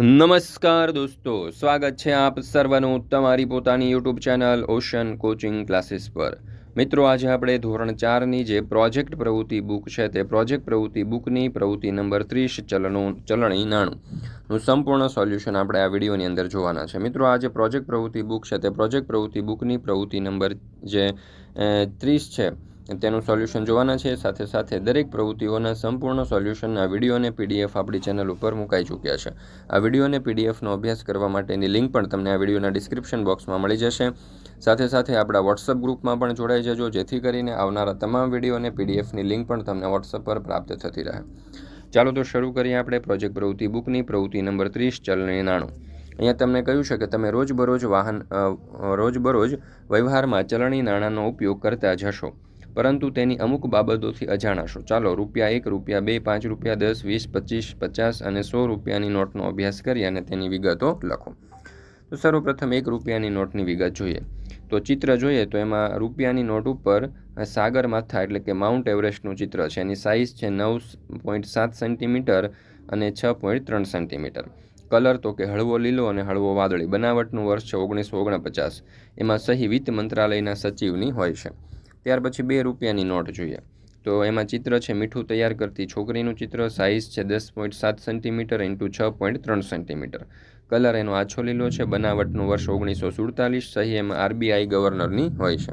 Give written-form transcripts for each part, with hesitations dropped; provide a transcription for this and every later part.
નમસ્કાર દોસ્તો, સ્વાગત છે આપ સર્વનું તમારી પોતાની YouTube channel ocean coaching classes પર। મિત્રો, આજે આપણે ધોરણ 4ની જે પ્રોજેક્ટ પ્રવૃત્તિ બુક છે તે પ્રોજેક્ટ પ્રવૃત્તિ બુકની પ્રવૃત્તિ નંબર 30 ચલણી નાણુંનું સંપૂર્ણ સોલ્યુશન આપણે આ વિડીયોની અંદર જોવાના છે। મિત્રો, આ જે પ્રોજેક્ટ પ્રવૃત્તિ બુક છે તે પ્રોજેક્ટ પ્રવૃત્તિ બુકની પ્રવૃત્તિ નંબર જે 30 છે તેનું સોલ્યુશન જોવાના છે। સાથે સાથે દરેક પ્રવૃત્તિઓના સંપૂર્ણ સોલ્યુશનના વિડીયો અને પીડીએફ આપણી ચેનલ ઉપર મુકાઈ ચૂક્યા છે। આ વિડીયો અને પીડીએફનો અભ્યાસ કરવા માટેની લિંક પણ તમને આ વિડીયોના ડિસ્ક્રિપ્શન બોક્સમાં મળી જશે। સાથે સાથે આપણા વોટ્સઅપ ગ્રુપમાં પણ જોડાઈ જજો, જેથી કરીને આવનારા તમામ વિડીયો અને પીડીએફની લિંક પણ તમને વોટ્સઅપ પર પ્રાપ્ત થતી રહે। ચાલો તો શરૂ કરીએ આપણે પ્રોજેક્ટ પ્રવૃત્તિ બુકની પ્રવૃત્તિ નંબર 30 ચલણી નાણું। અહીંયા તમને કહ્યું છે કે તમે રોજબરોજ વ્યવહારમાં ચલણી નાણાંનો ઉપયોગ કરતા જશો, પરંતુ તેની અમુક બાબતોથી અજાણ હશો। ચાલો ₹1, ₹2, ₹5, ₹10, ₹20, ₹25, ₹50 અને ₹100 નોટનો અભ્યાસ કરી અને તેની વિગતો લખો। તો સર્વપ્રથમ ₹1ની નોટની વિગત જોઈએ તો ચિત્ર જોઈએ તો એમાં રૂપિયાની નોટ ઉપર સાગર માથા એટલે કે માઉન્ટ એવરેસ્ટનું ચિત્ર છે। એની સાઇઝ છે 9.7 સેન્ટીમીટર અને 6.3 સેન્ટીમીટર। કલર તો કે હળવો લીલો અને હળવો વાદળી। બનાવટનું વર્ષ છે 1949। એમાં સહી વિત્ત મંત્રાલયના સચિવની હોય છે। ત્યાર પછી ₹2ની નોટ જોઈએ તો એમાં ચિત્ર છે મીઠું તૈયાર કરતી છોકરીનું ચિત્ર। સાઇઝ છે 10.7 સેન્ટીમીટર × 6.3 સેન્ટીમીટર। કલર એનો આછો લીલો છે। બનાવટનું વર્ષ 1947। સહી એમાં આરબીઆઈ ગવર્નરની હોય છે।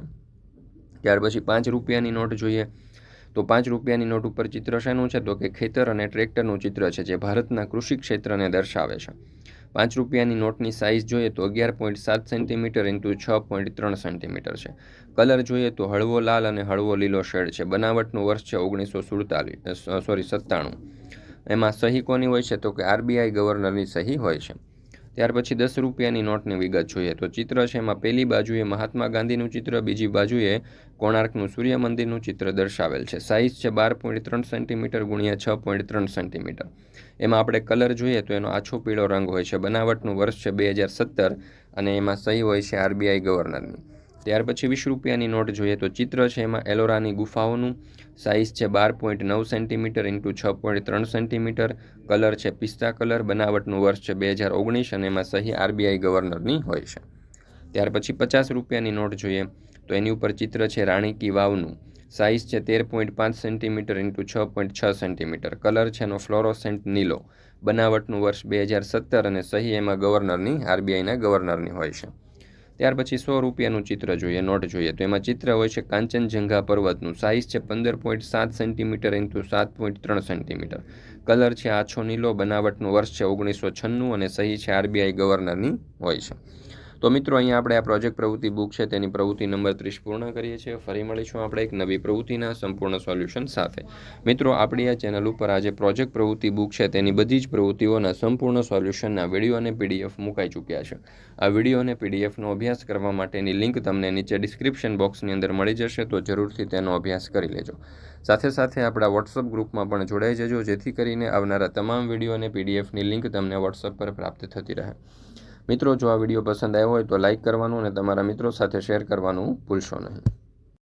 ત્યાર પછી ₹5ની નોટ જોઈએ તો ₹5ની નોટ ઉપર ચિત્ર શેનું છે તો કે ખેતર અને ટ્રેક્ટરનું ચિત્ર છે, જે ભારતના કૃષિ ક્ષેત્રને દર્શાવે છે। ₹5ની નોટની સાઇઝ જોઈએ તો 11.7 સેન્ટીમીટર × 6.3 સેન્ટીમીટર છે। કલર જોઈએ તો હળવો લાલ અને હળવો લીલો શેડ છે। બનાવટનું વર્ષ છે 1997। એમાં સહી કોની હોય છે તો કે આરબીઆઈ ગવર્નરની સહી હોય છે। ત્યાર પછી ₹10ની નોટની વિગત જોઈએ તો ચિત્ર છે એમાં પહેલી બાજુએ મહાત્મા ગાંધીનું ચિત્ર, બીજી બાજુએ કોણાર્કનું સૂર્ય મંદિરનું ચિત્ર દર્શાવેલ છે। સાઇઝ છે 12.3 સેન્ટીમીટર × 6.3 સેન્ટીમીટર। એમાં આપણે કલર જોઈએ તો એનો આછો પીળો રંગ હોય છે। બનાવટનું વર્ષ છે 2017 અને એમાં સહી હોય છે આરબીઆઈ ગવર્નરની। ત્યાર પછી ₹20ની નોટ જોઈએ તો ચિત્ર છે એમાં એલોરાની ગુફાઓનું। સાઇઝ છે 12.9 સેન્ટીમીટર × 6.3 સેન્ટીમીટર। કલર છે પિસ્તા કલર। બનાવટનું વર્ષ છે 2019 અને એમાં સહી આરબીઆઈ ગવર્નરની હોય છે। ત્યાર પછી ₹50ની નોટ જોઈએ તો એની ઉપર ચિત્ર છે રાણી કી વાવનું। સાઇઝ છે 13.5 સેન્ટીમીટર × 6.6 સેન્ટીમીટર। કલર છે એનો ફ્લોરોસેન્ટ નીલો। બનાવટનું વર્ષ 2017 અને સહી એમાં ગવર્નરની આરબીઆઈના ગવર્નરની હોય છે। ત્યાર પછી ₹100નું ચિત્ર જોઈએ નોટ જોઈએ તો એમાં ચિત્ર હોય છે કાંચનજંઘા પર્વતનું। સાઇઝ છે 15.7 સેન્ટીમીટર × 7.3 સેન્ટીમીટર। કલર છે આછો નીલો। બનાવટનું વર્ષ છે 1996 અને સહી છે આરબીઆઈ ગવર્નરની હોય છે। તો મિત્રો, અહીંયા આપણે આ પ્રોજેક્ટ પ્રવૃત્તિ બુક છે તેની પ્રવૃત્તિ નંબર 30 પૂર્ણ કરીએ છીએ। ફરી મળીશું આપણે એક નવી પ્રવૃત્તિના સંપૂર્ણ સોલ્યુશન સાથે। મિત્રો, આપણી આ ચેનલ ઉપર આજે પ્રોજેક્ટ પ્રવૃત્તિ બુક છે તેની બધી જ પ્રવૃત્તિઓના સંપૂર્ણ સોલ્યુશનના વિડીયો અને પીડીએફ મુકાઈ ચૂક્યા છે। આ વિડીયો અને પીડીએફનો અભ્યાસ કરવા માટેની લિંક તમને નીચે ડિસ્ક્રિપ્શન બોક્સની અંદર મળી જશે, તો જરૂરથી તેનો અભ્યાસ કરી લેજો। સાથે સાથે આપણા વોટ્સઅપ ગ્રુપમાં પણ જોડાઈ જજો, જેથી કરીને આવનારા તમામ વિડીયો અને પીડીએફની લિંક તમને વોટ્સઅપ પર પ્રાપ્ત થતી રહે। મિત્રો, જો આ વિડીયો પસંદ આવ્યો હોય તો લાઇક કરવાનું અને તમારા મિત્રો સાથે શેર કરવાનું ભૂલશો નહીં।